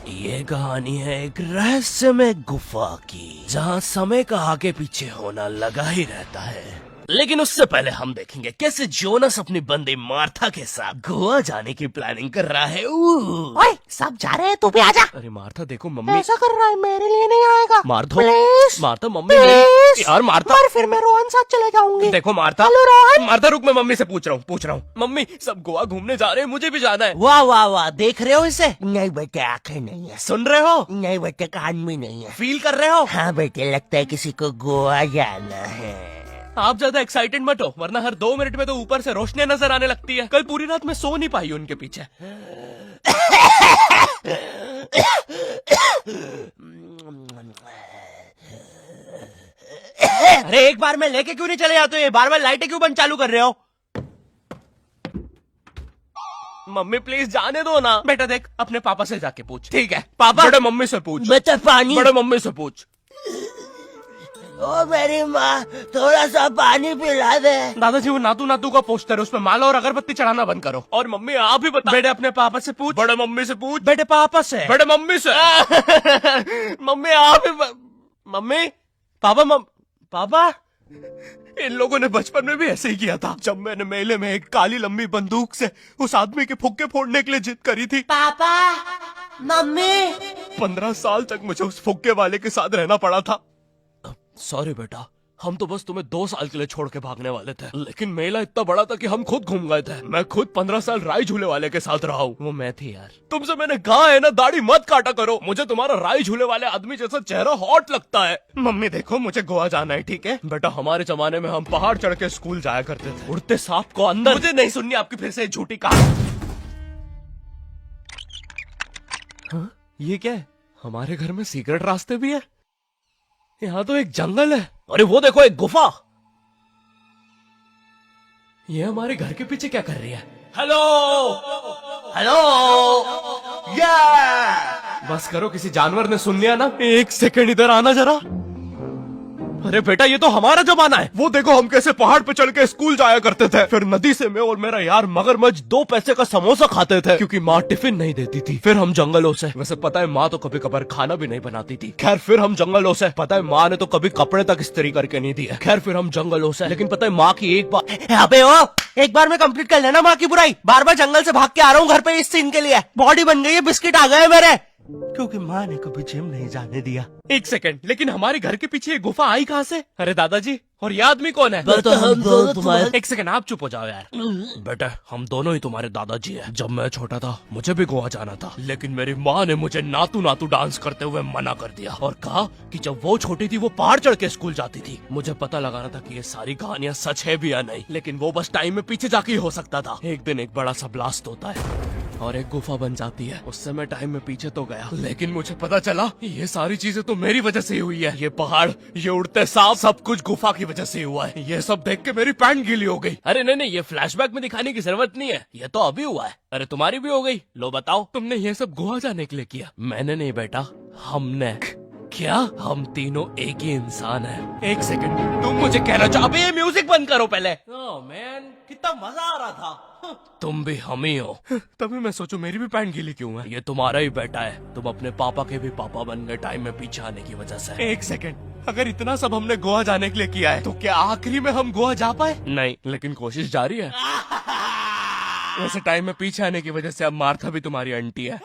ये कहानी है एक रहस्यमय गुफा की, जहाँ समय का आगे पीछे होना लगा ही रहता है। लेकिन उससे पहले हम देखेंगे कैसे जोनस अपनी बंदी मार्था के साथ गोवा जाने की प्लानिंग कर रहा है। ओए, सब जा रहे हैं, तू भी आजा। अरे मार्था देखो, मम्मी ऐसा कर रहा है, मेरे लिए नहीं आएगा। Martha please Martha, mummy please यार मार्था, पर फिर मैं रोहन साथ चले जाऊंगी। देखो मार्था, हेलो रोहन। मार्था रुक, मैं मम्मी से पूछ रहा हूँ। मम्मी सब गोवा घूमने जा रहे हैं, मुझे भी जाना है। वाह वाह वाह, देख रहे हो इसे? नहीं बेटे, आंखें नहीं है। सुन रहे हो? नहीं बेटे, कान भी नहीं है। फील कर रहे हो? हाँ बेटे, लगता है किसी को गोवा जाना है। आप ज्यादा एक्साइटेड मत हो, वरना हर 2 मिनट में तो ऊपर से रोशनियां नजर आने लगती है। कल पूरी रात मैं सो नहीं पाई उनके पीछे। अरे एक बार में लेके क्यों नहीं चले जाते हो? बार बार लाइटें क्यों बंद चालू कर रहे हो? मम्मी प्लीज जाने दो ना। बेटा देख, अपने पापा से जाके पूछ। ठीक है पापा? बड़े मम्मी से पूछ। बेटा पानी। बड़े मम्मी से पूछ। ओ मेरी माँ, थोड़ा सा पानी पिला दे। दादाजी वो नातू नातू का पोस्टर है, उसमें माला और अगरबत्ती चढ़ाना बंद करो। और मम्मी आप ही बता। बेटे अपने पापा से पूछ। बड़े मम्मी से पूछ। बेटे पापा से। बड़े मम्मी से। मम्मी आप ही मम्मी पापा पापा इन लोगों ने बचपन में भी ऐसे ही किया था, जब मैंने मेले में एक काली लंबी बंदूक से उस आदमी के फुक्के फोड़ने के लिए जिद करी थी। Papa mummy. 15 साल तक मुझे उस फुक्के वाले के साथ रहना पड़ा था। सॉरी बेटा, हम तो बस तुम्हें 2 साल के लिए छोड़ के भागने वाले थे, लेकिन मेला इतना बड़ा था कि हम खुद घूम गए थे। मैं खुद 15 साल राई झूले वाले के साथ रहा हूँ। वो मैं थी यार। तुमसे मैंने कहा है ना, दाढ़ी मत काटा करो। मुझे तुम्हारा राई झूले वाले आदमी जैसा चेहरा हॉट लगता है। मम्मी देखो, मुझे गोवा जाना है, ठीक है बेटा। हमारे जमाने में हम पहाड़ चढ़ के स्कूल जाया करते थे, उड़ते सांप को अंदर। मुझे नहीं सुननी आपकी फिर से झूठी कहानी। हाँ, ये क्या है? हमारे घर में सीक्रेट रास्ते भी है। यहाँ तो एक जंगल है। अरे वो देखो, एक गुफा। ये हमारे घर के पीछे क्या कर रही है? हेलो हेलो, बस करो, किसी जानवर ने सुन लिया ना। 1 सेकंड इधर आना जरा। अरे बेटा, ये तो हमारा जमाना है। वो देखो, हम कैसे पहाड़ पे चढ़ के स्कूल जाया करते थे। फिर नदी से मैं और मेरा यार मगरमच्छ 2 पैसे का समोसा खाते थे, क्योंकि माँ टिफिन नहीं देती थी। फिर हम जंगलों से, वैसे पता है माँ तो कभी कभार खाना भी नहीं बनाती थी। खैर फिर हम जंगलों से, पता है माँ ने तो कभी कपड़े तक इस्त्री करके नहीं दिए। खैर फिर हम जंगलों से, लेकिन पता है माँ की एक बार। अबे ओ, एक बार में कंप्लीट कर लेना माँ की बुराई। बार बार जंगल से भाग के आ रहा हूँ घर पे इस सीन के लिए। बॉडी बन गई है, बिस्किट आ गए मेरे, क्योंकि माँ ने कभी जिम नहीं जाने दिया। 1 सेकंड, लेकिन हमारे घर के पीछे ये गुफा आई कहाँ से? अरे दादाजी, और ये आदमी कौन है? तो हम दोनों तुम्हारे। 1 सेकंड, आप चुप हो जाओ यार। बेटा, हम दोनों ही तुम्हारे दादाजी हैं। जब मैं छोटा था मुझे भी गोवा जाना था, लेकिन मेरी माँ ने मुझे नातू नातू डांस करते हुए मना कर दिया और कहा कि जब वो छोटी थी वो पहाड़ चढ़ के स्कूल जाती थी। मुझे पता लगाना था कि ये सारी कहानियां सच है भी या नहीं, लेकिन वो बस टाइम में पीछे जाके ही हो सकता था। एक दिन एक बड़ा सा ब्लास्ट होता है और एक गुफा बन जाती है। उससे मैं टाइम में पीछे तो गया, लेकिन मुझे पता चला ये सारी चीजें तो मेरी वजह से ही हुई है। ये पहाड़, ये उड़ते सांप, सब कुछ गुफा की वजह से हुआ है। ये सब देख के मेरी पैंट गीली हो गई। अरे नहीं, ये फ्लैशबैक में दिखाने की जरूरत नहीं है, ये तो अभी हुआ है। अरे तुम्हारी भी हो गई। लो बताओ, तुमने ये सब गोवा जाने के लिए किया? मैंने नहीं बेटा, हमने। क्या? हम तीनों एक ही इंसान हैं। 1 सेकंड, तुम मुझे कहना चाहो? अबे ये म्यूजिक बंद करो पहले। ओह मैन, कितना मजा आ रहा था। तुम भी हम ही हो। तभी मैं सोचू मेरी भी पैंट गीली क्यों है। ये तुम्हारा ही बेटा है, तुम अपने पापा के भी पापा बन गए टाइम में पीछे आने की वजह से। 1 सेकंड, अगर इतना सब हमने गोवा जाने के लिए किया है, तो क्या आखिरी में हम गोवा जा पाए? नहीं, लेकिन कोशिश जारी है। वैसे टाइम में पीछे आने की वजह से अब मार्था भी तुम्हारी आंटी है।